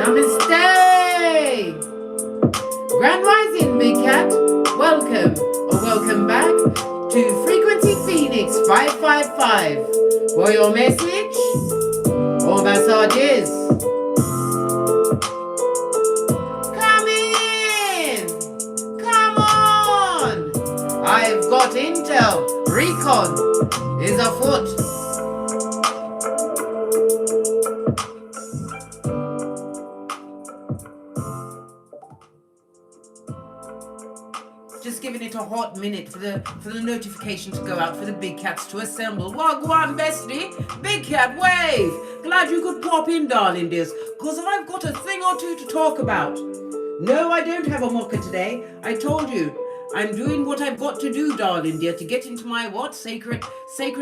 Namaste! Grand Rising, Big Cat. Welcome or welcome back to Frequency Phoenix 555. For your message or massages, come in! Come on! I've got intel. Recon is afoot. Just giving it a hot minute for the notification to go out, for the big cats to assemble. Well, go on, bestie. Big cat, wave. Glad you could pop in, darling dears, because I've got a thing or two to talk about. No, I don't have a mocha today. I told you, I'm doing what I've got to do, darling dear, to get into my what? Sacred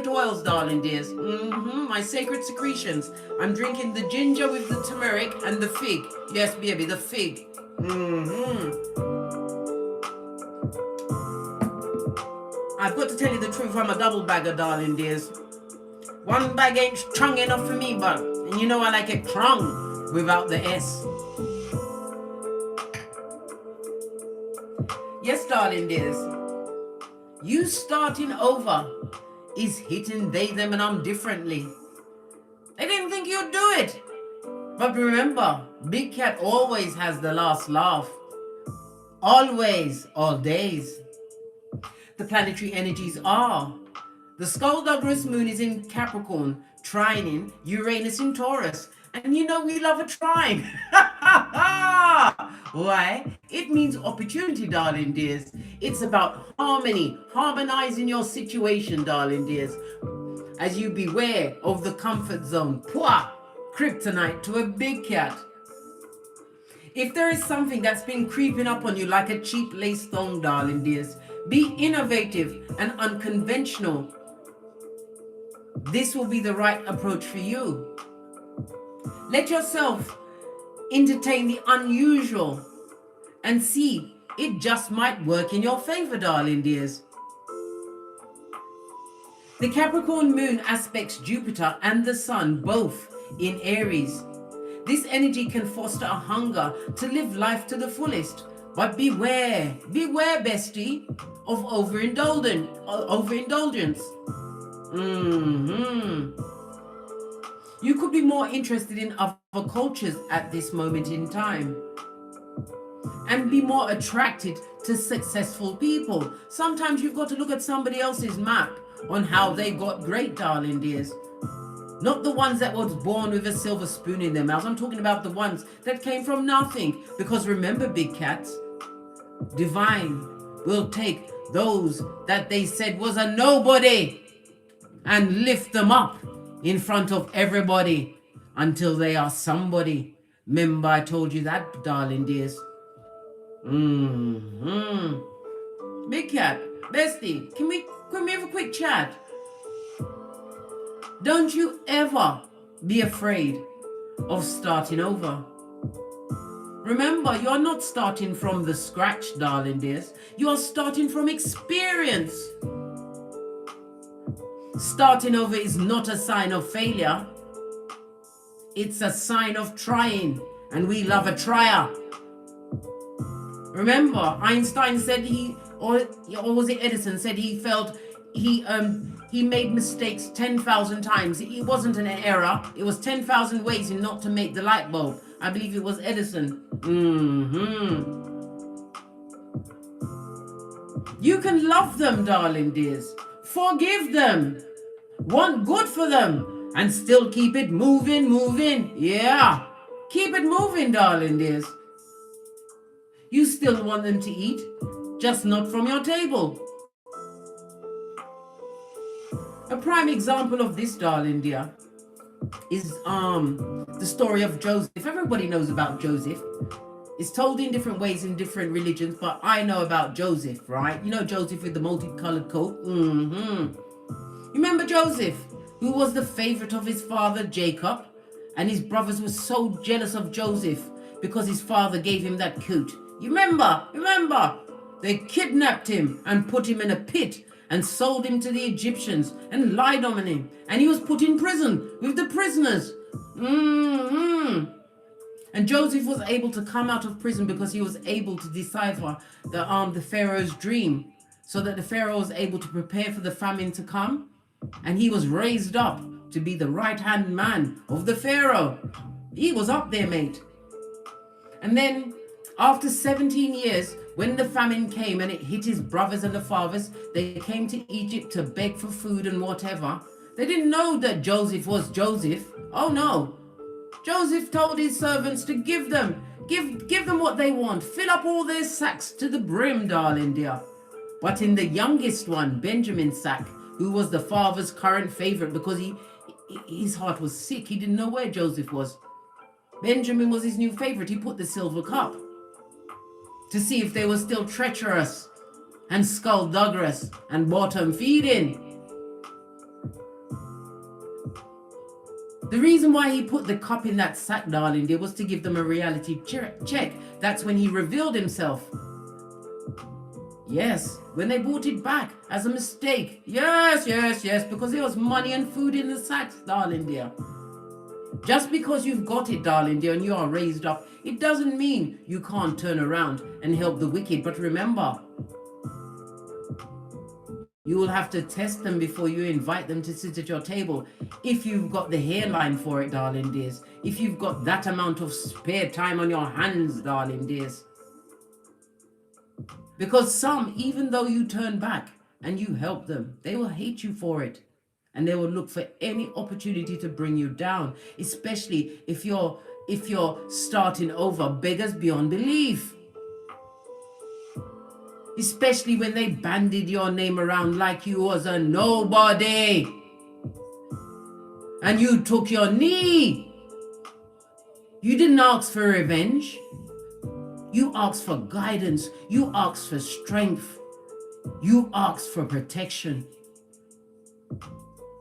oils, darling dears. My sacred secretions. I'm drinking the ginger with the turmeric and the fig. Yes, baby, the fig. I've got to tell you the truth, I'm a double bagger, darling dears. One bag ain't strong enough for me, but and you know I like it strong without the S. Yes, darling dears. You starting over is hitting they, them, and I'm differently. They didn't think you'd do it. But remember, Big Cat always has the last laugh. Always, all days. The planetary energies are. The Skullduggerous moon is in Capricorn, trining Uranus in Taurus. And you know we love a trine. Why? It means opportunity, darling dears. It's about harmony, harmonizing your situation, darling dears. As you beware of the comfort zone, Pwah! Kryptonite to a big cat. If there is something that's been creeping up on you like a cheap lace thong, darling dears, be innovative and unconventional. This will be the right approach for you. Let yourself entertain the unusual and see it just might work in your favor, darling dears. The Capricorn moon aspects Jupiter and the sun, both in Aries. This energy can foster a hunger to live life to the fullest. But beware, bestie, of overindulgence. You could be more interested in other cultures at this moment in time and be more attracted to successful people. Sometimes you've got to look at somebody else's map on how they got great, darling dears. Not the ones that was born with a silver spoon in their mouths. I'm talking about the ones that came from nothing. Because remember, big cats, divine will take those that they said was a nobody and lift them up in front of everybody until they are somebody. Remember I told you that, darling dears. Big cat, bestie, can we have a quick chat? Don't you ever be afraid of starting over. Remember, you're not starting from the scratch, darling dears. You're starting from experience. Starting over is not a sign of failure. It's a sign of trying, and we love a trier. Remember, Einstein said or was it Edison said he felt he made mistakes 10,000 times. It wasn't an error. It was 10,000 ways in not to make the light bulb. I believe it was Edison. You can love them, darling dears. Forgive them. Want good for them. And still keep it moving. Yeah. Keep it moving, darling dears. You still want them to eat, just not from your table. A prime example of this, darling dear, is the story of Joseph. Everybody knows about Joseph. It's told in different ways in different religions, but I know about Joseph, right? You know Joseph with the multicolored coat? You remember Joseph, who was the favorite of his father Jacob, and his brothers were so jealous of Joseph because his father gave him that coat. You remember? They kidnapped him and put him in a pit and sold him to the Egyptians and lied on him. And he was put in prison with the prisoners. And Joseph was able to come out of prison because he was able to decipher the Pharaoh's dream, so that the Pharaoh was able to prepare for the famine to come, and he was raised up to be the right-hand man of the Pharaoh. He was up there, mate. And then after 17 years, when the famine came and it hit his brothers and the fathers, they came to Egypt to beg for food and whatever. They didn't know that Joseph was Joseph. Oh no. Joseph told his servants to give them what they want. Fill up all their sacks to the brim, darling dear. But in the youngest one, Benjamin's sack, who was the father's current favorite because his heart was sick. He didn't know where Joseph was. Benjamin was his new favorite. He put the silver cup to see if they were still treacherous and skullduggerous and bottom feeding. The reason why he put the cup in that sack, darling dear, was to give them a reality check. That's when he revealed himself. Yes, when they brought it back as a mistake. Yes, because there was money and food in the sacks, darling dear. Just because you've got it, darling dear, and you are raised up, it doesn't mean you can't turn around and help the wicked. But remember, you will have to test them before you invite them to sit at your table. If you've got the hairline for it, darling dears. If you've got that amount of spare time on your hands, darling dears. Because some, even though you turn back and you help them, they will hate you for it. And they will look for any opportunity to bring you down. Especially if you're starting over, beggars beyond belief. Especially when they bandied your name around like you was a nobody. And you took your knee. You didn't ask for revenge. You asked for guidance. You asked for strength. You asked for protection.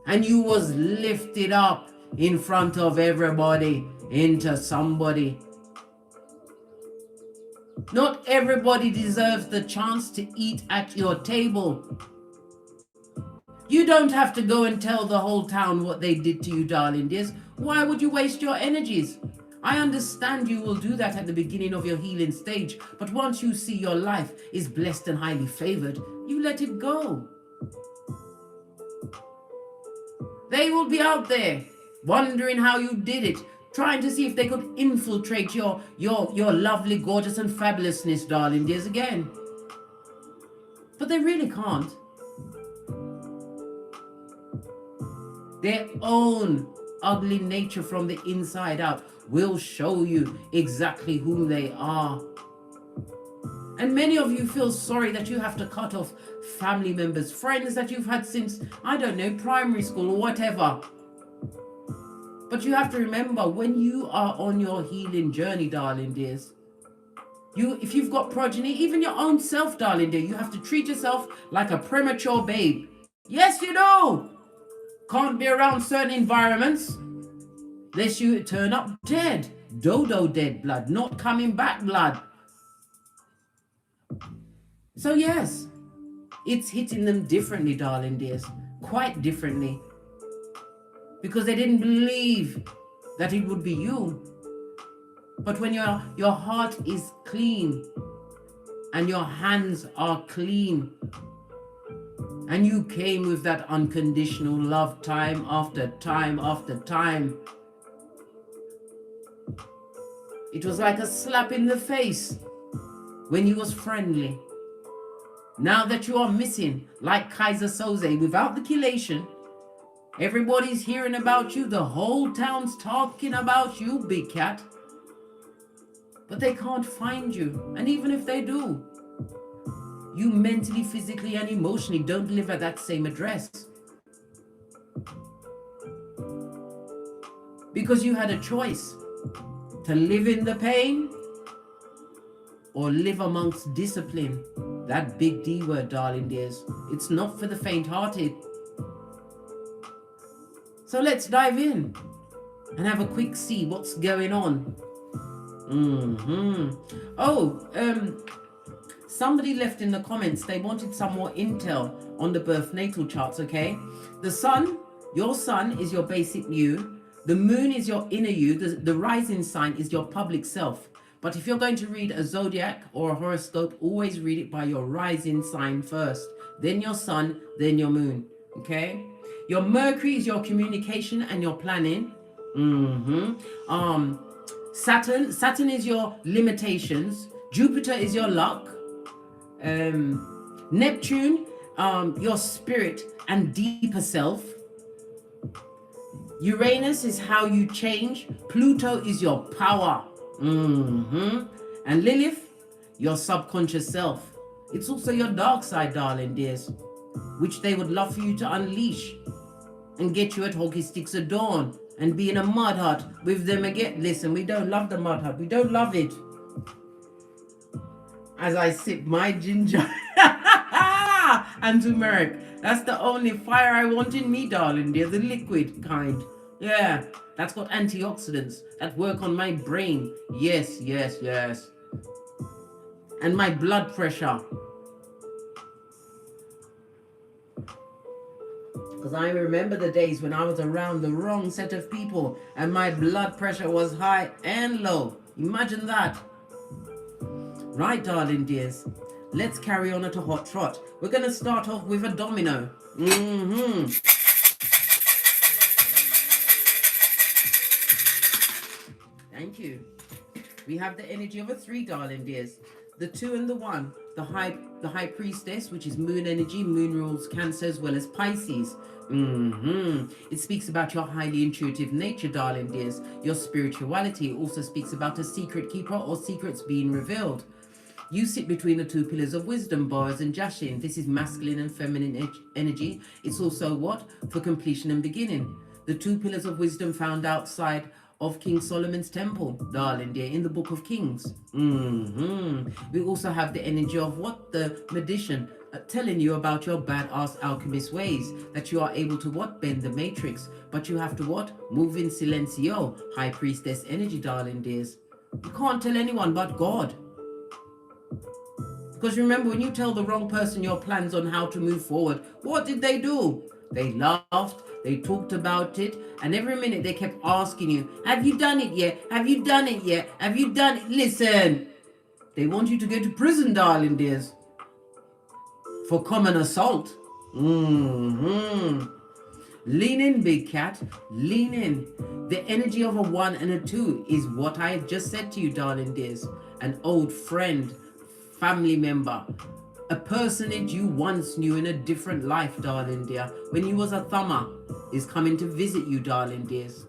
And you was lifted up in front of everybody into somebody. Not everybody deserves the chance to eat at your table. You don't have to go and tell the whole town what they did to you, darling dears. Why would you waste your energies? I understand you will do that at the beginning of your healing stage, but once you see your life is blessed and highly favored, you let it go. They will be out there wondering how you did it, trying to see if they could infiltrate your lovely, gorgeous and fabulousness, darling dears, again. But they really can't. Their own ugly nature from the inside out will show you exactly who they are. And many of you feel sorry that you have to cut off family members, friends that you've had since, I don't know, primary school or whatever. But you have to remember, when you are on your healing journey, darling dears, if you've got progeny, even your own self, darling dear, you have to treat yourself like a premature babe. Yes, you do. Can't be around certain environments lest you turn up dead. Dodo dead blood, not coming back blood. So yes, it's hitting them differently, darling dears, quite differently. Because they didn't believe that it would be you. But when your heart is clean and your hands are clean and you came with that unconditional love time after time after time, it was like a slap in the face when you was friendly. Now that you are missing, like Kaiser Soze, without the chelation, everybody's hearing about you. The whole town's talking about you, big cat. But they can't find you. And even if they do, you mentally, physically, and emotionally don't live at that same address. Because you had a choice to live in the pain or live amongst discipline. That big D word, darling dears. It's not for the faint-hearted. So let's dive in and have a quick see what's going on. Somebody left in the comments, they wanted some more intel on the birth natal charts, okay? The sun, your sun is your basic you. The moon is your inner you. The rising sign is your public self. But if you're going to read a zodiac or a horoscope, always read it by your rising sign first, then your sun, then your moon. Okay? Your Mercury is your communication and your planning. Saturn is your limitations. Jupiter is your luck. Neptune, your spirit and deeper self. Uranus is how you change. Pluto is your power. And Lilith, your subconscious self. It's also your dark side, darling dears, which they would love for you to unleash and get you at Hockey Sticks of Dawn and be in a mud hut with them again. Listen, we don't love the mud hut. We don't love it. As I sip my ginger and turmeric. That's the only fire I want in me, darling dear, the liquid kind. Yeah, that's got antioxidants that work on my brain. Yes, yes, yes. And my blood pressure. Because I remember the days when I was around the wrong set of people and my blood pressure was high and low. Imagine that. Right, darling dears. Let's carry on at a hot trot. We're going to start off with a domino. Thank you. We have the energy of a 3, darling dears. The 2 and the 1. The high priestess, which is moon energy. Moon rules Cancer as well as Pisces. It speaks about your highly intuitive nature, darling dears. Your spirituality. It also speaks about a secret keeper or secrets being revealed. You sit between the 2 pillars of wisdom, Boaz and Jashin. This is masculine and feminine energy. It's also what? For completion and beginning. The 2 pillars of wisdom found outside of King Solomon's temple, darling dear, in the book of Kings. We also have the energy of what? The magician, telling you about your badass alchemist ways, that you are able to what? Bend the matrix. But you have to what? Move in silencio. High priestess energy, darling dears. You can't tell anyone but God. Because remember, when you tell the wrong person your plans on how to move forward, what did they do? They laughed, they talked about it, and every minute they kept asking you, have you done it yet? Have you done it yet? Have you done it? Listen, they want you to go to prison, darling dears, for common assault. Lean in, big cat, lean in. The energy of a 1 and a 2 is what I just said to you, darling dears. An old friend, family member, a personage you once knew in a different life, darling dear, when you was a thumber, is coming to visit you, darling dears.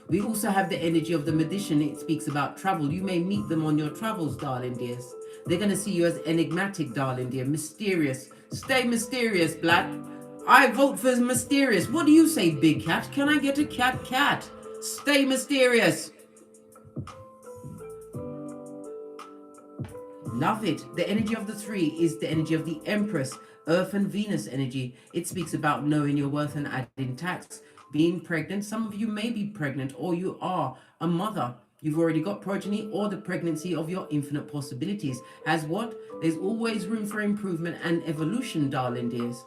We also have the energy of the magician. It speaks about travel. You may meet them on your travels, darling dears. They're going to see you as enigmatic, darling dear, mysterious. Stay mysterious, Black. I vote for mysterious. What do you say, big cat? Can I get a cat? Stay mysterious. Love it. The energy of the 3 is the energy of the Empress, Earth and Venus energy. It speaks about knowing your worth and adding tax. Being pregnant. Some of you may be pregnant, or you are a mother. You've already got progeny, or the pregnancy of your infinite possibilities. As what? There's always room for improvement and evolution, darling dears.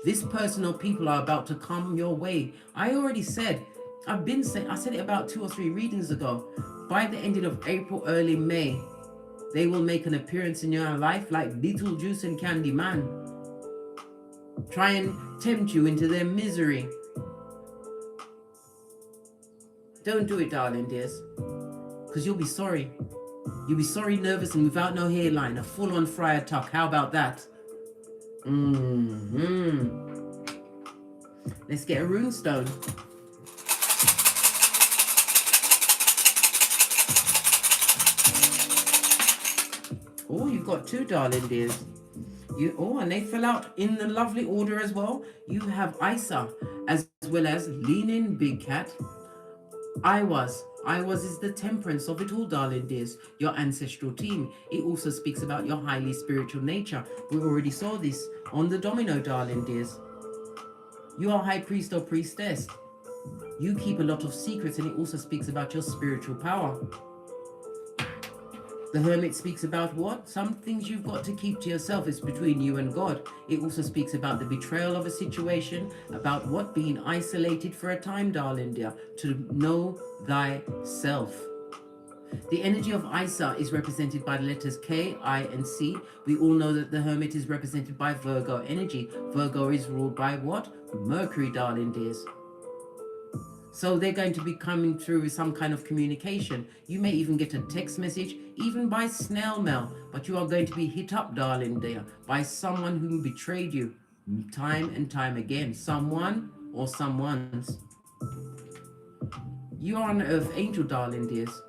This person or people are about to come your way. I already said, I said it about 2 or 3 readings ago. By the ending of April, early May, they will make an appearance in your life like Beetlejuice and Candyman. Try and tempt you into their misery. Don't do it, darling dears, because you'll be sorry. You'll be sorry, nervous, and without no hairline, a full-on friar tuck. How about that? Let's get a runestone. Oh, you've got 2, darling dears. And they fell out in the lovely order as well. You have Isa, as well as Lean In, Big Cat. Iwas is the temperance of it all, darling dears. Your ancestral team. It also speaks about your highly spiritual nature. We already saw this on the domino, darling dears. You are high priest or priestess. You keep a lot of secrets, and it also speaks about your spiritual power. The Hermit speaks about what? Some things you've got to keep to yourself. It's between you and God. It also speaks about the betrayal of a situation, about what? Being isolated for a time, darling dear, to know thyself. The energy of Isa is represented by the letters K, I, and C. We all know that the Hermit is represented by Virgo energy. Virgo is ruled by what? Mercury, darling dears. So they're going to be coming through with some kind of communication. You may even get a text message, even by snail mail, but you are going to be hit up, darling dear, by someone who betrayed you time and time again. Someone or someone's. You are an earth angel, darling dears.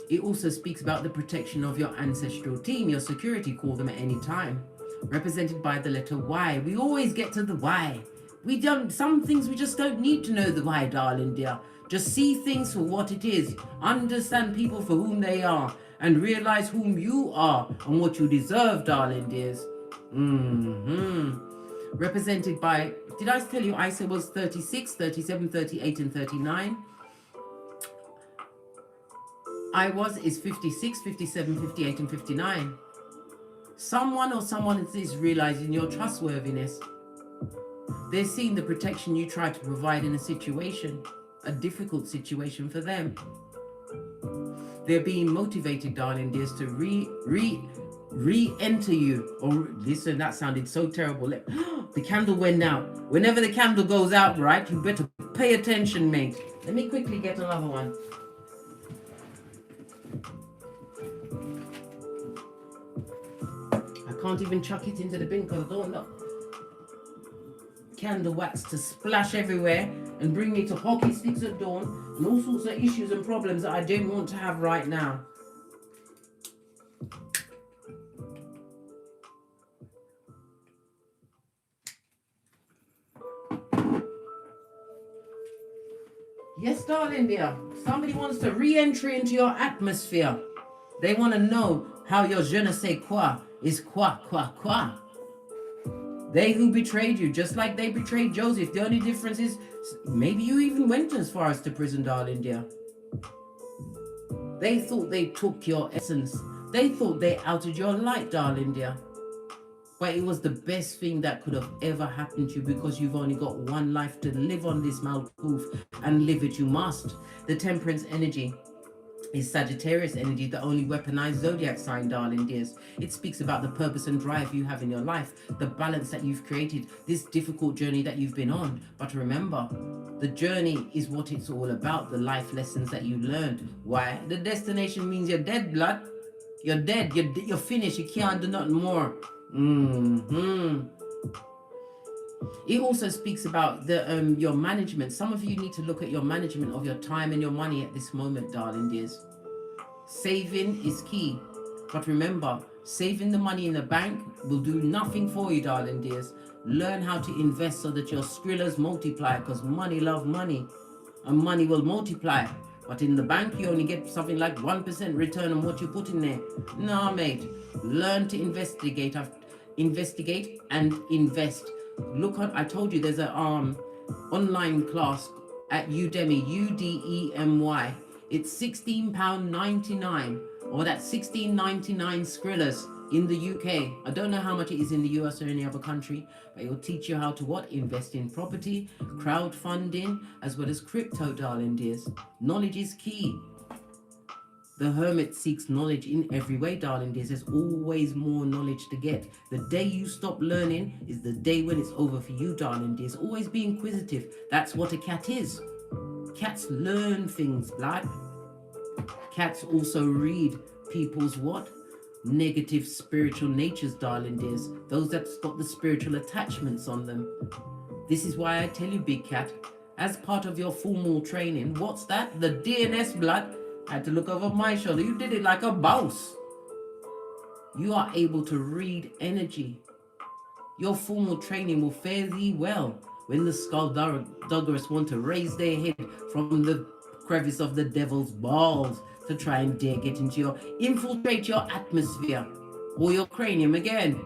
It also speaks about the protection of your ancestral team, your security, call them at any time. Represented by the letter Y. We always get to the Y. Some things we just don't need to know the why, darling dear. Just see things for what it is. Understand people for whom they are. And realize whom you are and what you deserve, darling dears. Represented by, did I tell you Isa was 36, 37, 38, and 39? Is 56, 57, 58, and 59. Someone or someone is realizing your trustworthiness. They're seeing the protection you try to provide in a situation, a difficult situation for them. They're being motivated, darling dears, to re-enter you. Or listen, that sounded so terrible. The candle went out. Whenever the candle goes out, right, you better pay attention, mate. Let me quickly get another one. I can't even chuck it into the bin because I don't know. Candle wax to splash everywhere and bring me to hockey sticks at dawn and all sorts of issues and problems that I don't want to have right now. Yes, darling dear. Somebody wants to re-entry into your atmosphere. They want to know how your je ne sais quoi is quoi. They who betrayed you, just like they betrayed Joseph. The only difference is maybe you even went as far as to prison, darling dear. They thought they took your essence. They thought they outed your light, darling dear. But it was the best thing that could have ever happened to you because you've only got one life to live on this Malkuth, and live it you must. The Temperance energy is Sagittarius energy, the only weaponized zodiac sign, darling dears. It speaks about the purpose and drive you have in your life, the balance that you've created, this difficult journey that you've been on. But remember, the journey is what it's all about, the life lessons that you learned. Why? The destination means you're dead, blood. You're dead. You're finished. You can't do nothing more. It also speaks about the your management. Some of you need to look at your management of your time and your money at this moment, darling dears. Saving is key. But remember, saving the money in the bank will do nothing for you, darling dears. Learn how to invest so that your skrillers multiply, because money love money and money will multiply. But in the bank, you only get something like 1% return on what you put in there. No, mate. Learn to investigate and invest. Look on, I told you there's a online class at Udemy, Udemy. It's £16.99, or that's $16.99 skrillers in the UK. I don't know how much it is in the US or any other country, but it will teach you how to invest in property, crowdfunding, as well as crypto, darling dears. Knowledge is key. The Hermit seeks knowledge in every way, darling dears. There's always more knowledge to get. The day you stop learning is the day when it's over for you, darling dears. Always be inquisitive. That's what a cat is. Cats learn things, blood. Cats also read people's negative spiritual natures, darling dears. Those that's got the spiritual attachments on them. This is why I tell you, big cat, as part of your formal training, what's that? The DNS, blood. I had to look over my shoulder. You did it like a boss. You are able to read energy. Your formal training will fare thee well when the skullduggerers want to raise their head from the crevice of the devil's balls to try and dare get into infiltrate your atmosphere or your cranium again.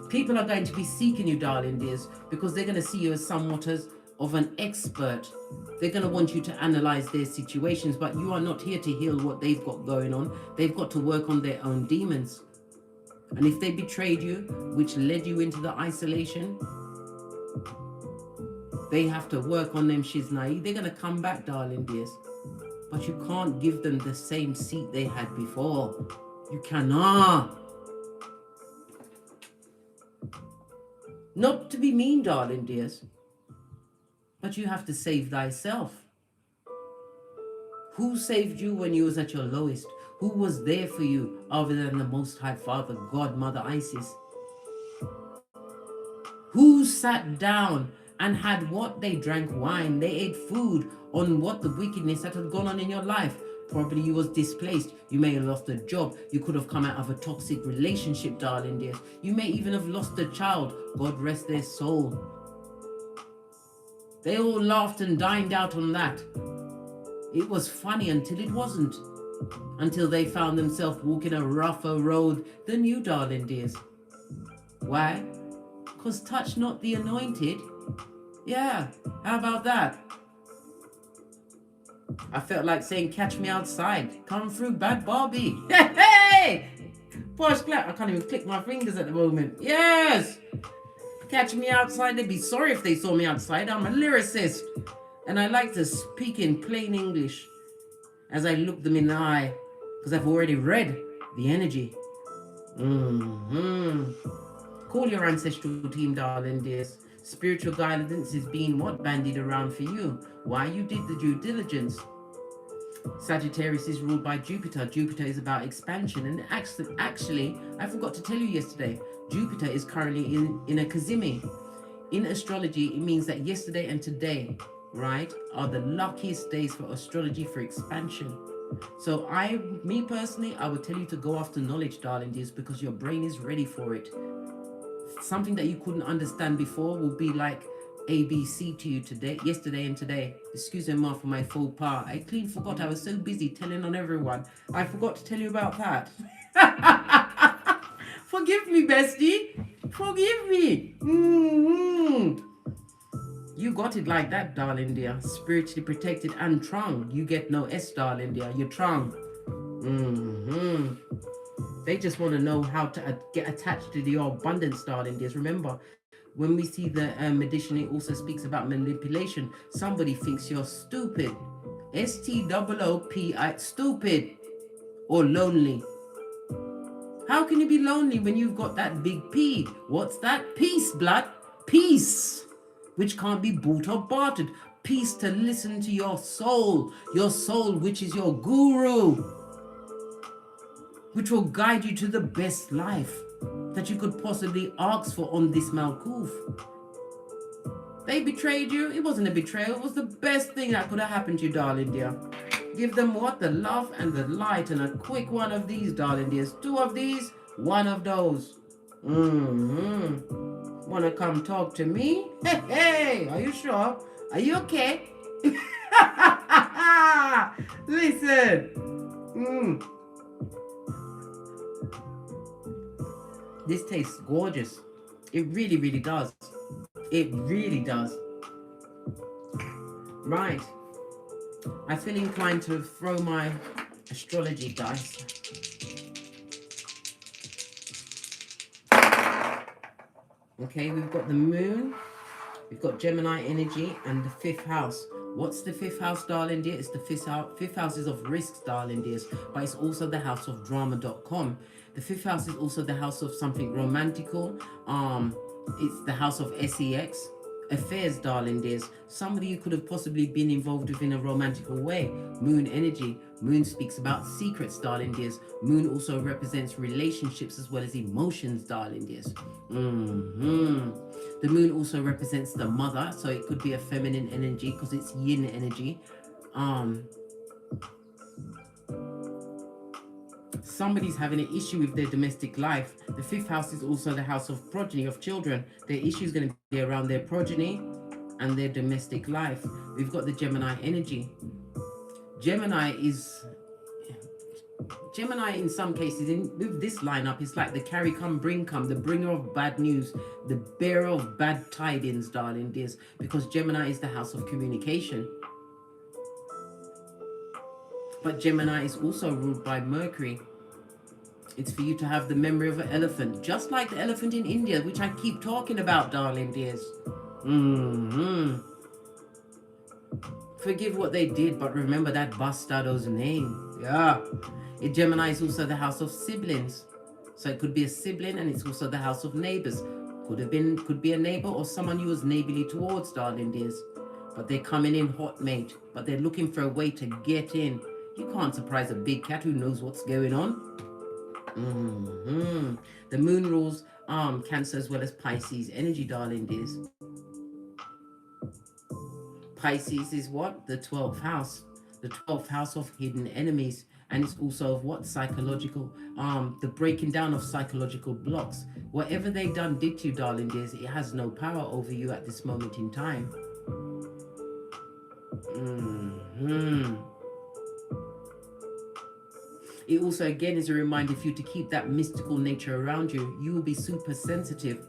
People are going to be seeking you, darling dears, because they're going to see you as somewhat as of an expert. They're going to want you to analyze their situations, but you are not here to heal what they've got going on. They've got to work on their own demons. And if they betrayed you, which led you into the isolation, they have to work on them shiznai. They're going to come back, darling dears. But you can't give them the same seat they had before. You cannot. Not to be mean, darling dears, but you have to save thyself. Who saved you when you was at your lowest? Who was there for you other than the Most High Father, God, Mother Isis? Who sat down and had what? They drank wine, they ate food on what? The wickedness that had gone on in your life. Probably you was displaced. You may have lost a job. You could have come out of a toxic relationship, darling dears. You may even have lost a child. God rest their soul. They all laughed and dined out on that. It was funny until it wasn't. Until they found themselves walking a rougher road than you, darling dears. Why? Because touch not the anointed. Yeah, how about that? I felt like saying, catch me outside. Come through, bad Barbie. Hey! Posh clap. I can't even click my fingers at the moment. Yes! Catch me outside. They'd be sorry if they saw me outside. I'm a lyricist. And I like to speak in plain English as I look them in the eye. Because I've already read the energy. Call your ancestral team, darling dears. Spiritual guidance is being what? Bandied around for you. Why? You did the due diligence. Sagittarius is ruled by Jupiter. Jupiter is about expansion. And actually, I forgot to tell you yesterday, Jupiter is currently in a Kazimi. In astrology, it means that yesterday and today, right, are the luckiest days for astrology for expansion. So me personally, I would tell you to go after knowledge, darling dears, because your brain is ready for it. Something that you couldn't understand before will be like ABC to you today, yesterday and today. Excuse me, ma, for my faux pas. I clean forgot. I was so busy telling on everyone. I forgot to tell you about that. Forgive me, bestie. Forgive me. You got it like that, darling dear. Spiritually protected and trung. You get no S, darling dear. You're trung. They just want to know how to get attached to your abundance, darling dears. Remember, when we see the magician, it also speaks about manipulation. Somebody thinks you're stupid. S-T-O-O-P-I, stupid. Or lonely. How can you be lonely when you've got that big P? What's that? Peace, blood. Peace. Which can't be bought or bartered. Peace to listen to your soul. Your soul, which is your guru. Which will guide you to the best life that you could possibly ask for on this Malkuth. They betrayed you. It wasn't a betrayal. It was the best thing that could have happened to you, darling dear. Give them what? The love and the light, and a quick one of these, darling dears. 2 of these, 1 of those. Wanna come talk to me? Hey, are you sure? Are you okay? Listen. This tastes gorgeous. It really, really does. It really does. Right. I feel inclined to throw my astrology dice. Okay, we've got the moon. We've got Gemini energy and the 5th house. What's the 5th house, darling dear? It's the 5th house. 5th house is of risks, darling dears, but it's also the house of drama.com. The 5th house is also the house of something romantical. It's the house of sex, affairs, darling dears. Somebody you could have possibly been involved with in a romantical way. Moon energy. Moon speaks about secrets, darling dears. Moon also represents relationships as well as emotions, darling dears. The moon also represents the mother, so it could be a feminine energy because it's yin energy. Somebody's having an issue with their domestic life. The 5th house is also the house of progeny, of children. Their issue is going to be around their progeny and their domestic life. We've got the Gemini energy. Gemini Gemini, in some cases, with this lineup, it's like the carry come, bring come, the bringer of bad news, the bearer of bad tidings, darling dears, because Gemini is the house of communication. But Gemini is also ruled by Mercury. It's for you to have the memory of an elephant, just like the elephant in India, which I keep talking about, darling dears. Forgive what they did, but remember that bastardo's name. Yeah. Gemini is also the house of siblings. So it could be a sibling, and it's also the house of neighbors. Could be a neighbor or someone you was neighborly towards, darling dears. But they're coming in hot, mate. But they're looking for a way to get in. You can't surprise a big cat who knows what's going on. The moon rules Cancer as well as Pisces energy, darling dears. Pisces is what? The 12th house. The 12th house of hidden enemies. And it's also of what? Psychological, the breaking down of psychological blocks. Whatever they did to you, darling dears, it has no power over you at this moment in time. It also, again, is a reminder for you to keep that mystical nature around you. You will be super sensitive.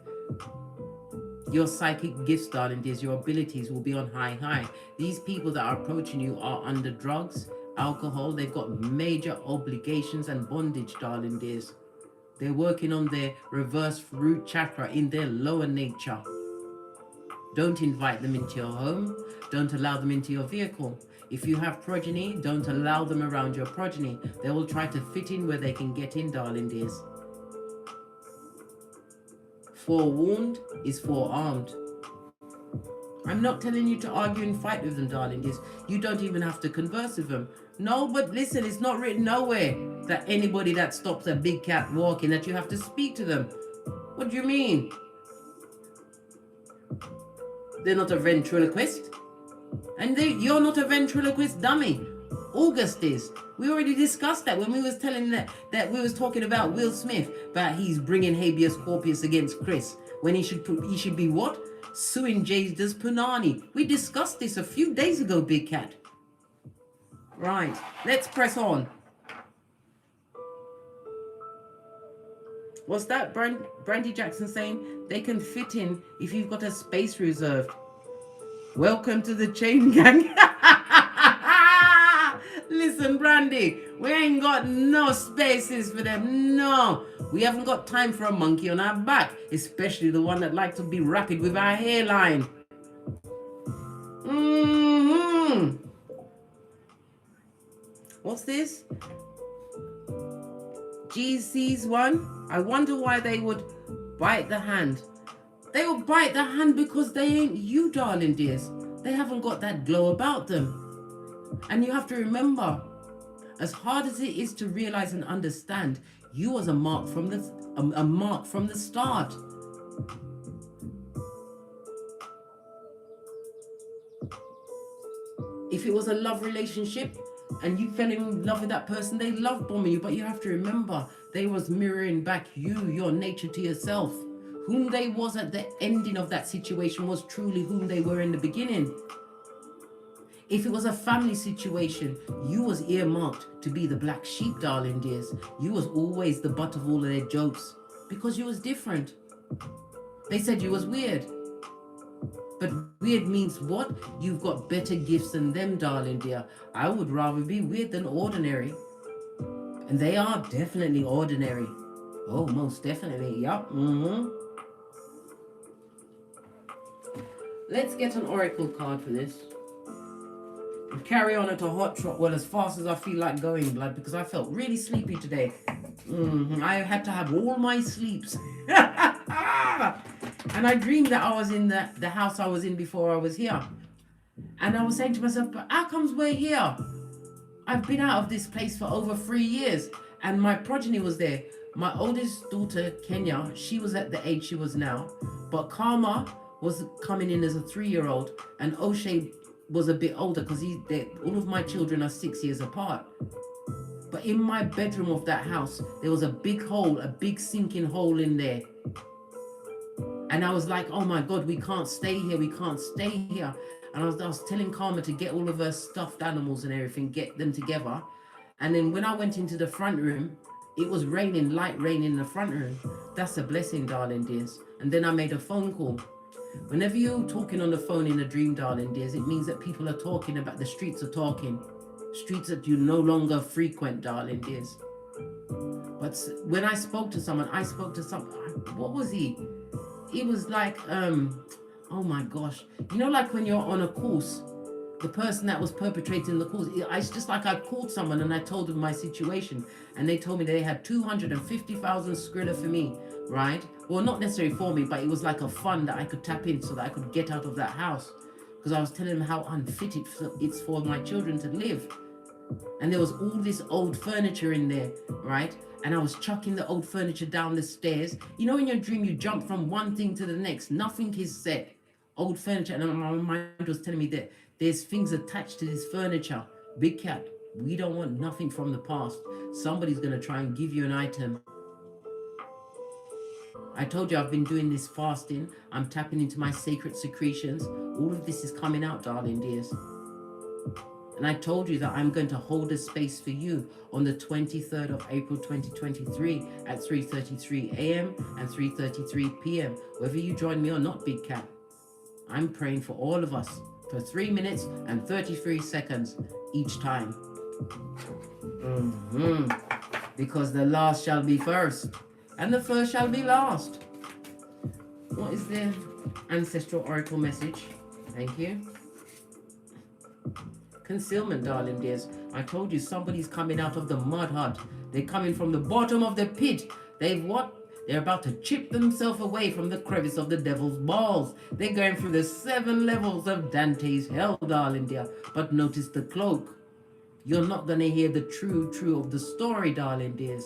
Your psychic gifts, darling dears, your abilities will be on high. These people that are approaching you are under drugs, alcohol. They've got major obligations and bondage, darling dears. They're working on their reverse root chakra in their lower nature. Don't invite them into your home. Don't allow them into your vehicle. If you have progeny, don't allow them around your progeny. They will try to fit in where they can get in, darling dears. Forewarned is forearmed. I'm not telling you to argue and fight with them, darling dears. You don't even have to converse with them. No, but listen, it's not written nowhere that anybody that stops a big cat walking, that you have to speak to them. What do you mean? They're not a ventriloquist. And you're not a ventriloquist dummy. August is. We already discussed that when we was telling that we was talking about Will Smith, about he's bringing habeas corpus against Chris, when he should be what? Suing Jada's Punani. We discussed this a few days ago, Big Cat. Right, let's press on. What's that Brandy Jackson saying? They can fit in if you've got a space reserved. Welcome to the chain gang. Listen, Brandy, we ain't got no spaces for them. No, we haven't got time for a monkey on our back, especially the one that likes to be rapid with our hairline. What's this? GC's one. I wonder why they would bite the hand. They will bite the hand because they ain't you, darling dears. They haven't got that glow about them. And you have to remember, as hard as it is to realize and understand, you was a mark from the start. If it was a love relationship and you fell in love with that person, they love bombing you. But you have to remember, they was mirroring back you, your nature to yourself. Whom they was at the ending of that situation was truly whom they were in the beginning. If it was a family situation, you was earmarked to be the black sheep, darling dears. You was always the butt of all of their jokes because you was different. They said you was weird. But weird means what? You've got better gifts than them, darling dear. I would rather be weird than ordinary. And they are definitely ordinary. Oh, most definitely. Yup. Let's get an oracle card for this. And carry on at a hot trot, well, as fast as I feel like going, blood, because I felt really sleepy today. I had to have all my sleeps. And I dreamed that I was in the house I was in before I was here. And I was saying to myself, but how comes we're here? I've been out of this place for over 3 years. And my progeny was there. My oldest daughter, Kenya, she was at the age she was now. But Karma was coming in as a 3-year-old. And O'Shea was a bit older because all of my children are 6 years apart. But in my bedroom of that house, there was a big hole, a big sinking hole in there. And I was like, oh my God, we can't stay here. We can't stay here. And I was telling Karma to get all of her stuffed animals and everything, get them together. And then when I went into the front room, it was raining, light raining in the front room. That's a blessing, darling dears. And then I made a phone call. Whenever you're talking on the phone in a dream, darling dears, it means that people are talking about, the streets are talking. Streets that you no longer frequent, darling dears. But when I spoke to someone, what was he? He was like, oh my gosh. You know, like when you're on a course, the person that was perpetrating the course, it's just like I called someone and I told them my situation, and they told me they had 250,000 skrilla for me, right? Well, not necessarily for me, but it was like a fund that I could tap in so that I could get out of that house, because I was telling them how unfit it's for my children to live. And there was all this old furniture in there, right? And I was chucking the old furniture down the stairs. You know, in your dream, you jump from one thing to the next. Nothing is set. Old furniture. And my mind was telling me that there's things attached to this furniture. Big cat, we don't want nothing from the past. Somebody's going to try and give you an item. I told you I've been doing this fasting. I'm tapping into my sacred secretions. All of this is coming out, darling dears. And I told you that I'm going to hold a space for you on the 23rd of April 2023 at 3:33 a.m. and 3:33 p.m. Whether you join me or not, Big Cat, I'm praying for all of us for 3 minutes and 33 seconds each time. Because the last shall be first, and the first shall be last. What is the ancestral oracle message? Thank you. Concealment, darling dears. I told you somebody's coming out of the mud hut. They're coming from the bottom of the pit. They've what? They're about to chip themselves away from the crevice of the devil's balls. They're going through the 7 levels of Dante's hell, darling dear. But notice the cloak. You're not going to hear the true of the story, darling dears.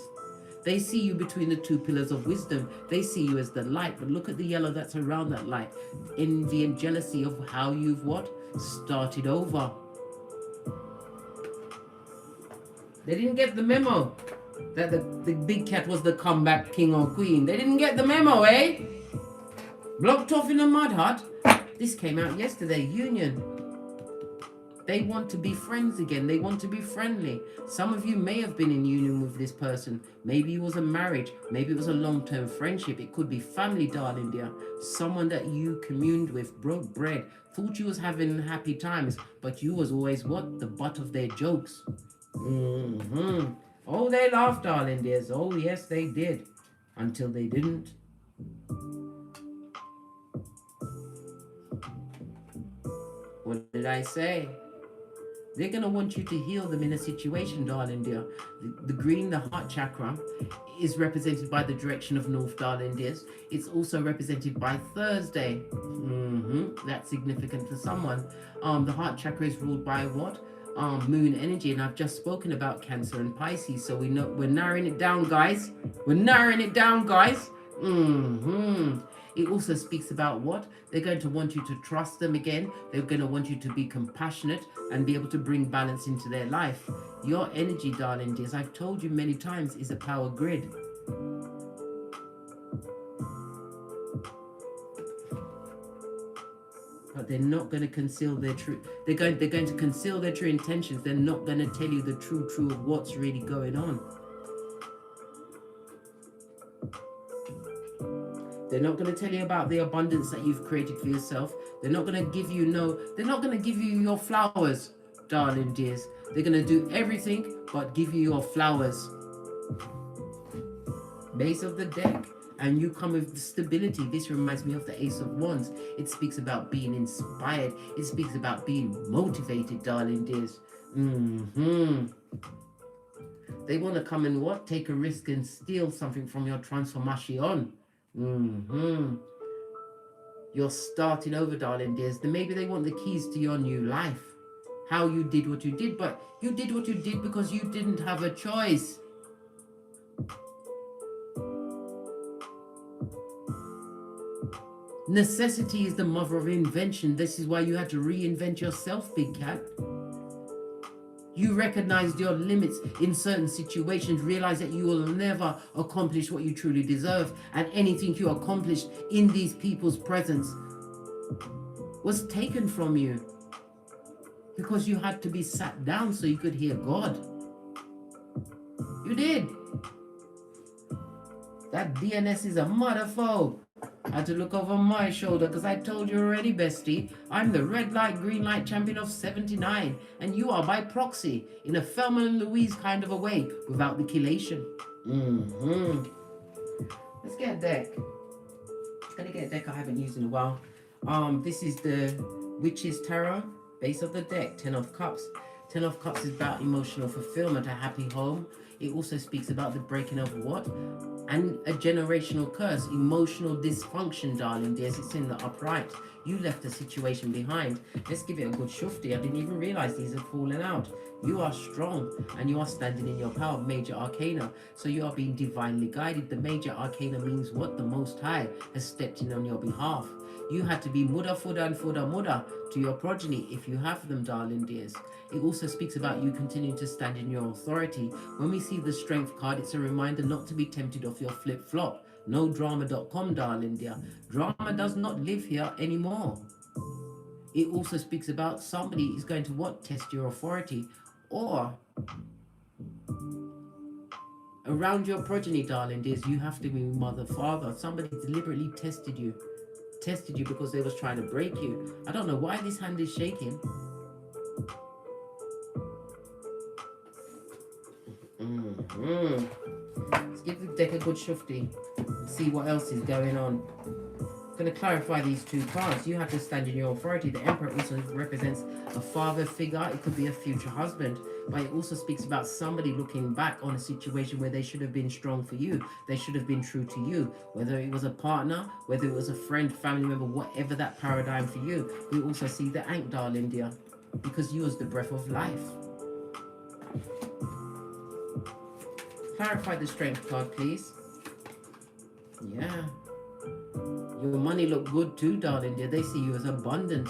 They see you between the 2 pillars of wisdom. They see you as the light, but look at the yellow that's around that light. Envy and jealousy of how you've what? Started over. They didn't get the memo that the big cat was the comeback king or queen. They didn't get the memo, eh? Blocked off in a mud hut. This came out yesterday, union. They want to be friends again. They want to be friendly. Some of you may have been in union with this person. Maybe it was a marriage. Maybe it was a long-term friendship. It could be family, darling dear. Someone that you communed with, broke bread, thought you was having happy times, but you was always what? The butt of their jokes. Oh, they laughed, darling dears. Oh, yes, they did. Until they didn't. What did I say? They're going to want you to heal them in a situation, darling dear. The green, the heart chakra, is represented by the direction of north, darling dears. It's also represented by Thursday. That's significant for someone. The heart chakra is ruled by what? Moon energy, and I've just spoken about Cancer and Pisces, so we know we're narrowing it down, guys. It also speaks about what? They're going to want you to trust them again. They're going to want you to be compassionate and be able to bring balance into their life. Your energy, darling dears, I've told you many times, is a power grid. But they're not going to conceal their true. They're going to conceal their true intentions. They're not going to tell you the true of what's really going on. They're not going to tell you about the abundance that you've created for yourself. They're not going to give you they're not going to give you your flowers, darling dears. They're going to do everything but give you your flowers. Base of the deck. And you come with stability. This reminds me of the Ace of Wands. It speaks about being inspired. It speaks about being motivated, darling dears. They want to come and what? Take a risk and steal something from your transformation. You're starting over, darling dears. Then maybe they want the keys to your new life. How you did what you did, but you did what you did because you didn't have a choice. Necessity is the mother of invention. This is why you had to reinvent yourself, big cat. You recognized your limits in certain situations, realize that you will never accomplish what you truly deserve, and anything you accomplished in these people's presence was taken from you because you had to be sat down so you could hear God. You did. That DNS is a motherfucker. I had to look over my shoulder because I told you already, bestie. I'm the red light, green light champion of 79, and you are by proxy, in a Thelma and Louise kind of a way, without the chelation. Let's get a deck. I'm gonna get a deck I haven't used in a while. This is the Witch's Tarot, base of the deck, 10 of Cups. 10 of Cups is about emotional fulfillment, a happy home. It also speaks about the breaking of what? And a generational curse, emotional dysfunction, darling dears. It's in the upright. You left a situation behind. Let's give it a good shufti. I didn't even realize these had fallen out. You are strong and you are standing in your power. Major Arcana. So you are being divinely guided. The Major Arcana means what? The Most High has stepped in on your behalf. You had to be mudda, fudda, and fudda, mudda to your progeny if you have them, darling dears. It also speaks about you continuing to stand in your authority. When we see the Strength card, it's a reminder not to be tempted off your flip-flop. No drama.com, darling dear. Drama does not live here anymore. It also speaks about somebody is going to what? Test your authority. Or around your progeny, darling dears, you have to be mother, father. Somebody deliberately tested you because they was trying to break you. I don't know why this hand is shaking. Let's give the deck a good shufti and see what else is going on. I'm going to clarify these two cards. You have to stand in your authority. The Emperor also represents a father figure. It could be a future husband, but it also speaks about somebody looking back on a situation where they should have been strong for you. They should have been true to you, whether it was a partner, whether it was a friend, family member, whatever that paradigm for you. We also see the Ankh, darling dear, because you was the breath of life. Clarify the Strength card, please. Yeah. Your money look good too, darling dear. They see you as abundant.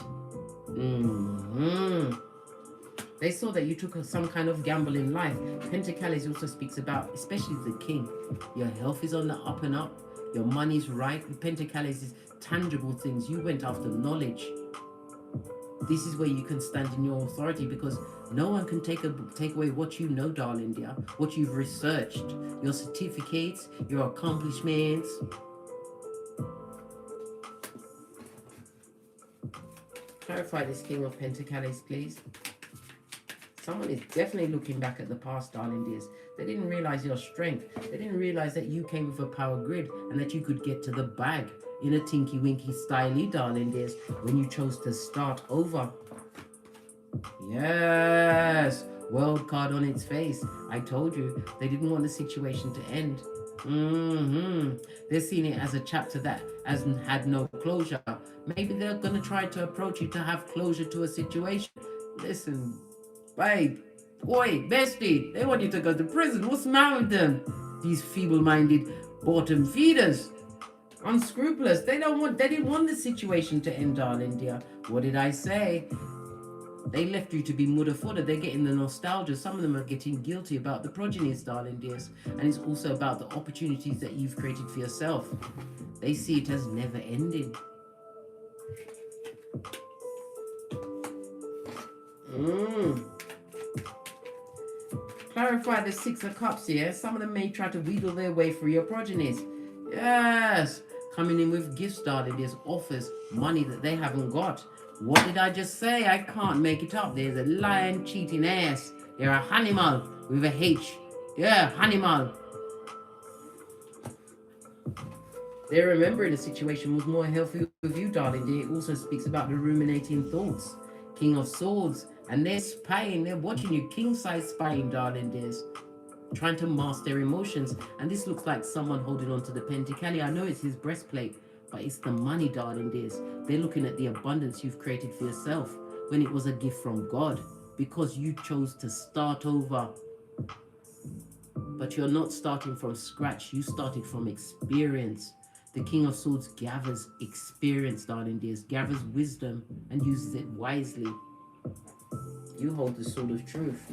They saw that you took some kind of gamble in life. Pentacles also speaks about, especially the King. Your health is on the up and up. Your money's right. Pentacles is tangible things. You went after knowledge. This is where you can stand in your authority because no one can take away what you know, darling dear. What you've researched. Your certificates, your accomplishments. Clarify this King of Pentacles, please. Someone is definitely looking back at the past, darling dears. They didn't realize your strength. They didn't realize that you came with a power grid and that you could get to the bag in a tinky winky styly, darling dears, when you chose to start over. Yes, World card on its face. I told you, they didn't want the situation to end. They're seeing it as a chapter that hasn't had no closure. Maybe they're going to try to approach you to have closure to a situation. Listen, babe, boy, bestie, they want you to go to prison. What's the matter with them? These feeble-minded bottom feeders. Unscrupulous. They didn't want the situation to end, darling dear. What did I say? They left you to be mudda fudda. They're getting the nostalgia. Some of them are getting guilty about the progenies, darling dears. And it's also about the opportunities that you've created for yourself. They see it as never ending. Clarify the Six of Cups here. Some of them may try to wheedle their way through your progenies. Yes. Coming in with gifts, darling. There's offers, money that they haven't got. What did I just say? I can't make it up. There's a lion cheating ass. They're a animal with a H. Yeah, animal. They're remembering the situation was more healthy with you, darling dear. It also speaks about the ruminating thoughts. King of Swords. And they're spying. They're watching you. King-size spying, darling dears. Trying to mask their emotions. And this looks like someone holding on to the Pentacali. I know it's his breastplate, but it's the money, darling dears. They're looking at the abundance you've created for yourself when it was a gift from God because you chose to start over. But you're not starting from scratch. You started from experience. The King of Swords gathers experience, darling dears, gathers wisdom and uses it wisely. You hold the sword of truth.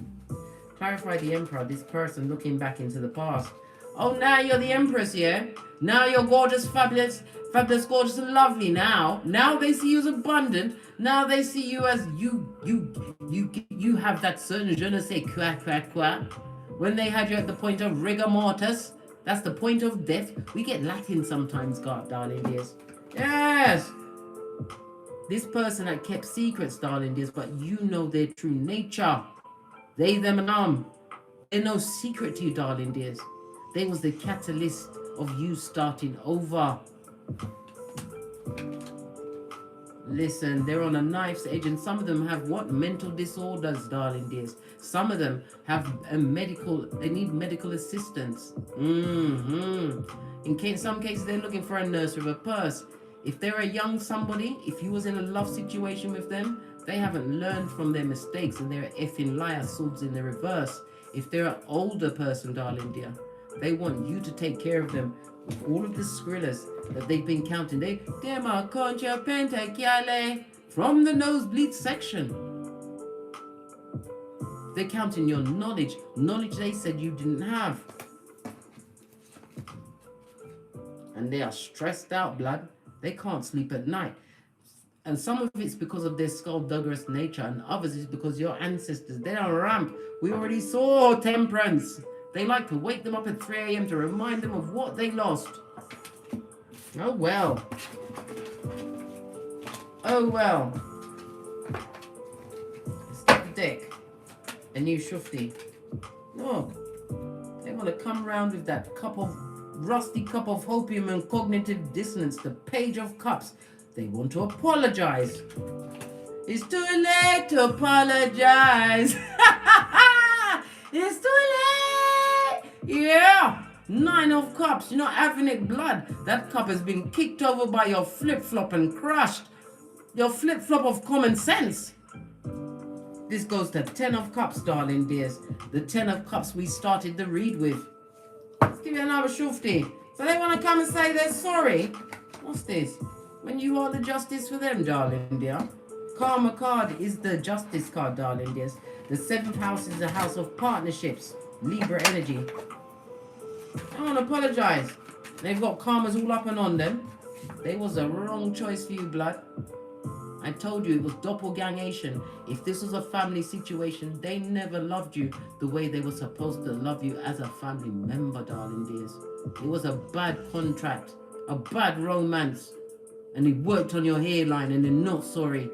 Clarify the Emperor, this person looking back into the past. Oh, now you're the Empress, yeah? Now you're gorgeous, fabulous, gorgeous, and lovely now. Now they see you as abundant. Now they see you as you have that certain je ne sais quoi. When they had you at the point of rigor mortis, that's the point of death. We get Latin sometimes, God, darling dears. Yes. This person that kept secrets, darling dears, but you know their true nature. They, them, and them. They're no secret to you, darling dears. They was the catalyst of you starting over. Listen, they're on a knife's edge, and some of them have what? Mental disorders, darling dears. Some of them have they need medical assistance. In some cases, they're looking for a nurse with a purse. If they're a young somebody, if you was in a love situation with them, they haven't learned from their mistakes, and they're effing liar, swords in the reverse. If they're an older person, darling dear, they want you to take care of them with all of the skrillers that they've been counting. They're my concha pentakiale from the nosebleed section. They're counting your knowledge they said you didn't have. And they are stressed out, blood. They can't sleep at night. And some of it's because of their skullduggerous nature, and others is because your ancestors, they are ramp. We already saw temperance. They like to wake them up at 3 a.m. to remind them of what they lost. Oh well. Oh well. It's the deck. A new shufti. Look. They want to come around with that rusty cup of hopium and cognitive dissonance, the Page of Cups. They want to apologize. It's too late to apologize. It's too late. Yeah. 9 of Cups. You're not having it, blood. That cup has been kicked over by your flip-flop and crushed. Your flip-flop of common sense. This goes to 10 of Cups, darling dears. The 10 of Cups we started the read with. Let's give you another shufti. So they want to come and say they're sorry. What's this? When you are the justice for them, darling dear. Karma card is the justice card, darling dears. The 7th house is the house of partnerships. Libra energy. I want to apologize. They've got karmas all up and on them. They was a wrong choice for you, blood. I told you it was doppelgangation. If this was a family situation, they never loved you the way they were supposed to love you as a family member, darling dears. It was a bad contract, a bad romance, and it worked on your hairline and they're not sorry.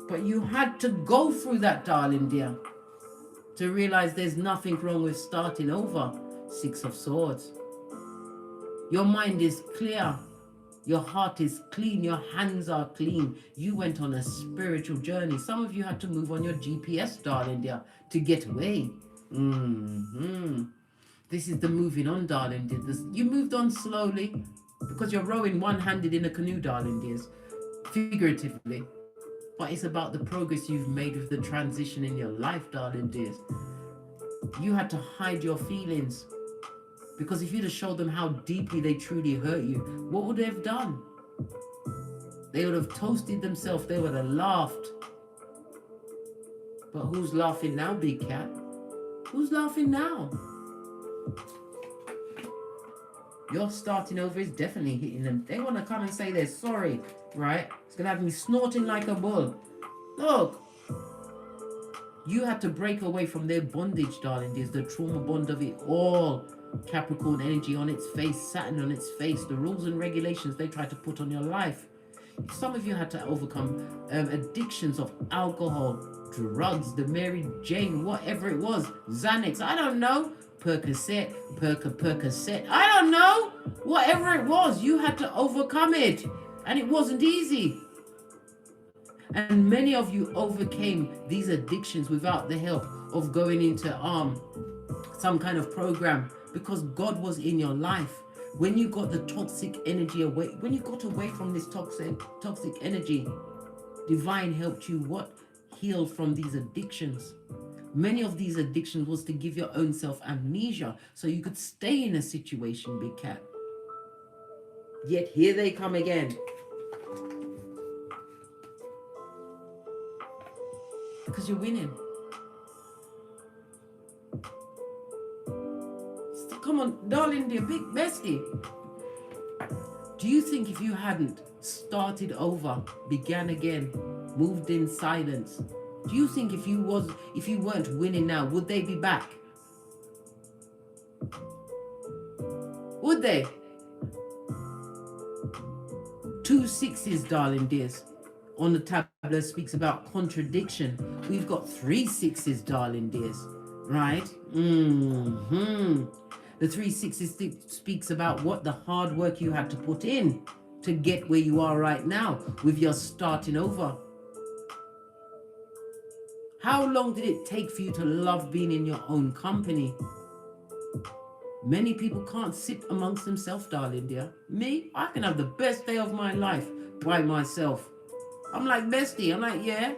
But you had to go through that, darling dear, to realize there's nothing wrong with starting over. 6 of Swords. Your mind is clear. Your heart is clean. Your hands are clean. You went on a spiritual journey. Some of you had to move on your GPS, darling dear, to get away. This is the moving on, darling dear. You moved on slowly because you're rowing one-handed in a canoe, darling dears, figuratively. But it's about the progress you've made with the transition in your life, darling dears. You had to hide your feelings. Because if you'd have showed them how deeply they truly hurt you, what would they have done? They would have toasted themselves. They would have laughed. But who's laughing now, big cat? Who's laughing now? Your starting over is definitely hitting them. They want to come and say they're sorry, right? It's going to have me snorting like a bull. Look. You had to break away from their bondage, darling. There's the trauma bond of it all. Capricorn energy on its face, Saturn on its face, the rules and regulations they try to put on your life. Some of you had to overcome addictions of alcohol, drugs, the Mary Jane, whatever it was, Xanax, I don't know, Percocet, Percocet, I don't know, whatever it was, you had to overcome it, and it wasn't easy. And many of you overcame these addictions without the help of going into some kind of program, because God was in your life. When you got the toxic energy away, when you got away from this toxic energy, divine helped you heal from these addictions. Many of these addictions was to give your own self amnesia so you could stay in a situation, big cat. Yet here they come again. Because you're winning. Come on, darling, dear, big bestie. Do you think if you hadn't started over, began again, moved in silence, Do you think if you weren't winning now, would they be back? Would they? 2 6s, darling dears. On the tablet speaks about contradiction. We've got 3 6s, darling dears. Right? The 3 6s speaks about what the hard work you had to put in to get where you are right now with your starting over. How long did it take for you to love being in your own company? Many people can't sit amongst themselves, darling dear. Me, I can have the best day of my life by myself. I'm like, bestie, I'm like, yeah.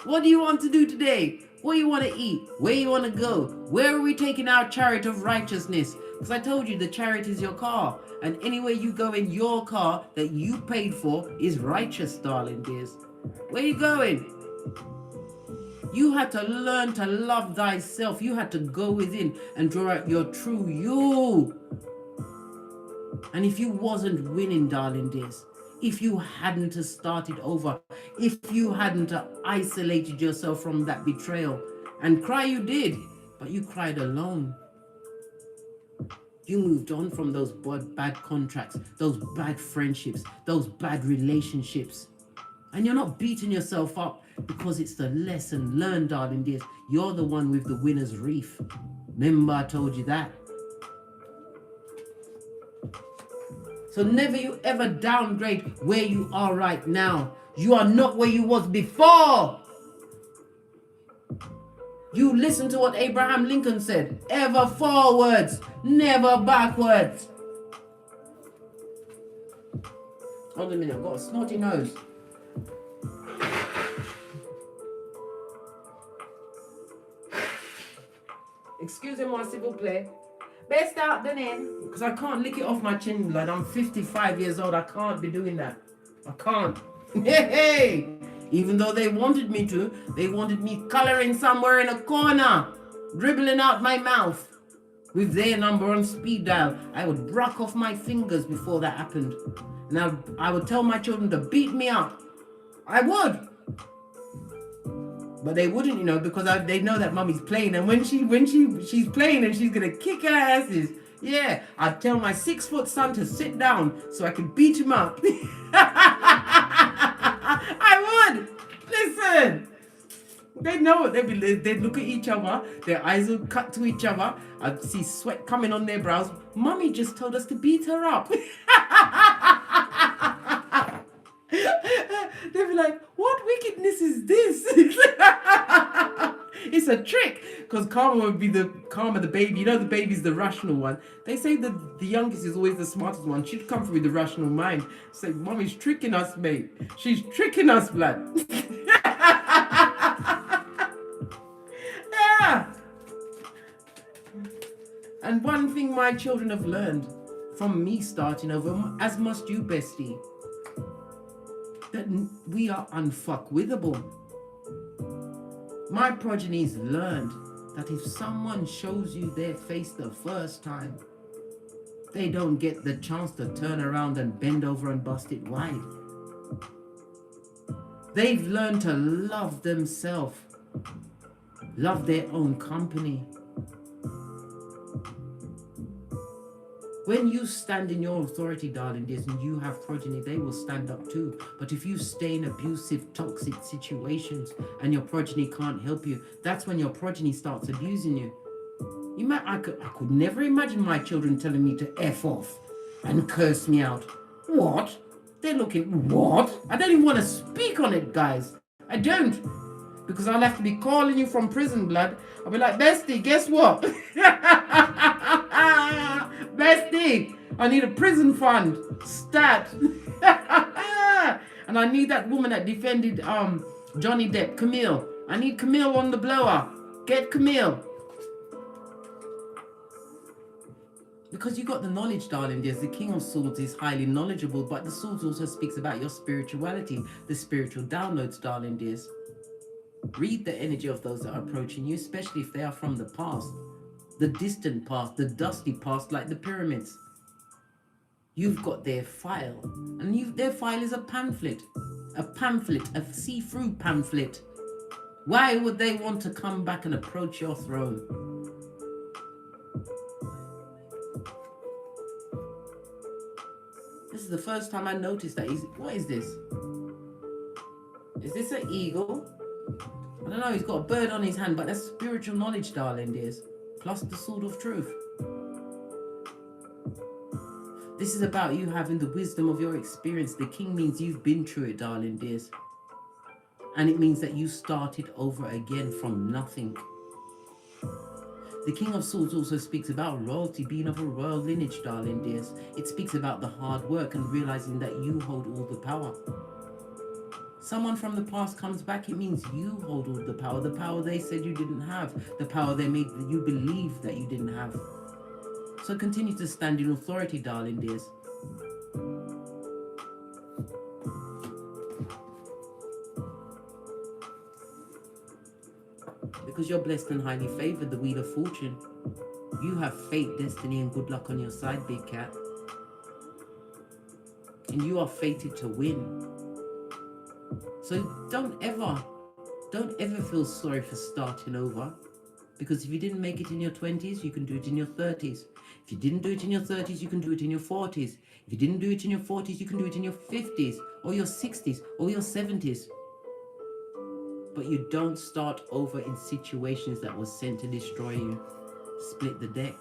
What do you want to do today? What do you want to eat? Where you want to go? Where are we taking our chariot of righteousness? Because I told you the chariot is your car. And anywhere you go in your car that you paid for is righteous, darling dears. Where you going? You had to learn to love thyself. You had to go within and draw out your true you. And if you wasn't winning, darling dears, if you hadn't started over, if you hadn't isolated yourself from that betrayal, and cry you did, but you cried alone. You moved on from those bad contracts, those bad friendships, those bad relationships. And you're not beating yourself up because it's the lesson learned, darling dears. You're the one with the winner's wreath. Remember I told you that. So never you ever downgrade where you are right now. You are not where you was before. You listen to what Abraham Lincoln said. Ever forwards, never backwards. Hold a minute, I've got a snotty nose. Excusez-moi, s'il vous plaît. Best out the name. Because I can't lick it off my chin, blood. I'm 55 years old. I can't be doing that. I can't. Hey! Even though they wanted me to, they wanted me coloring somewhere in a corner, dribbling out my mouth with their number on speed dial. I would rock off my fingers before that happened. And I would tell my children to beat me up. I would. But they wouldn't, you know, because they know that mommy's playing, and when she's playing and she's gonna kick her asses, yeah, I'd tell my 6-foot son to sit down so I could beat him up. I would. Listen, they know it. They'd look at each other, their eyes would cut to each other. I'd see sweat coming on their brows. Mommy just told us to beat her up. They'd be like, what wickedness is this? It's a trick. Because Karma would be the baby. You know, the baby's the rational one. They say that the youngest is always the smartest one. She'd come through with the rational mind. Say, Mommy's tricking us, mate. She's tricking us, blood. Yeah. And one thing my children have learned from me starting over, as must you, bestie, that we are unfuckwithable. My progenies learned that if someone shows you their face the first time, they don't get the chance to turn around and bend over and bust it wide. They've learned to love themselves, love their own company. When you stand in your authority, darling dears, and you have progeny, they will stand up too. But if you stay in abusive, toxic situations and your progeny can't help you, that's when your progeny starts abusing you. I could never imagine my children telling me to F off and curse me out. What? They're looking, what? I don't even want to speak on it, guys. I don't. Because I'll have to be calling you from prison, blood. I'll be like, bestie, guess what? Bestie, I need a prison fund. Stat. And I need that woman that defended Johnny Depp, Camille. I need Camille on the blower. Get Camille. Because you got the knowledge, darling dears. The King of Swords is highly knowledgeable, but the Swords also speaks about your spirituality, the spiritual downloads, darling dears. Read the energy of those that are approaching you, especially if they are from the past, the distant past, the dusty past, like the pyramids. You've got their file, and their file is a pamphlet. A pamphlet, a see-through pamphlet. Why would they want to come back and approach your throne? This is the first time I noticed that. What is this? Is this an eagle? I don't know, he's got a bird on his hand, but that's spiritual knowledge, darling dears. Plus the sword of truth. This is about you having the wisdom of your experience. The king means you've been through it, darling dears. And it means that you started over again from nothing. The King of Swords also speaks about royalty, being of a royal lineage, darling dears. It speaks about the hard work and realizing that you hold all the power. Someone from the past comes back, it means you hold all the power they said you didn't have, the power they made you believe that you didn't have. So continue to stand in authority, darling dears. Because you're blessed and highly favored, the Wheel of Fortune. You have fate, destiny, and good luck on your side, big cat. And you are fated to win. So don't ever feel sorry for starting over. Because if you didn't make it in your 20s, you can do it in your 30s. If you didn't do it in your 30s, you can do it in your 40s. If you didn't do it in your 40s, you can do it in your 50s, or your 60s, or your 70s. But you don't start over in situations that was sent to destroy you. Split the deck.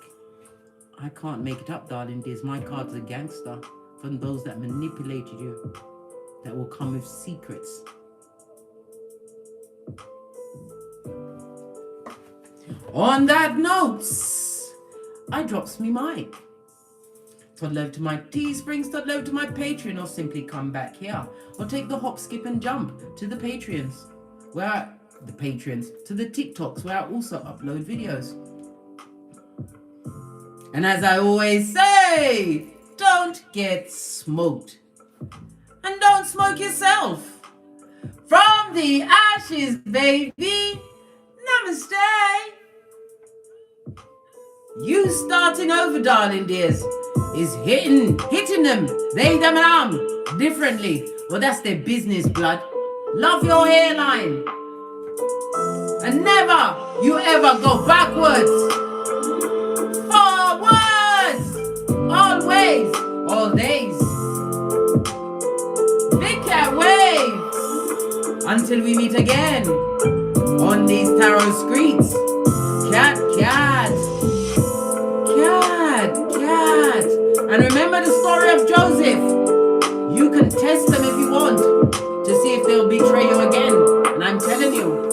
I can't make it up, darling dears. My card's a gangster from those that manipulated you, that will come with secrets. On that note, I drops me mic. Toddle over to my Teesprings, toddle over to my Patreon, or simply come back here. Or take the hop, skip and jump to the Patreons. To the TikToks, where I also upload videos. And as I always say, don't get smoked. And don't smoke yourself. From the ashes, baby. Namaste. You starting over, darling dears, is hitting them, they, them, and differently. Well, that's their business, blood. Love your hairline. And never you ever go backwards. Forwards. Always. All days. Big cat wave. Until we meet again on these tarot streets. Cat. And remember the story of Joseph. You can test them if you want to see if they'll betray you again. And I'm telling you,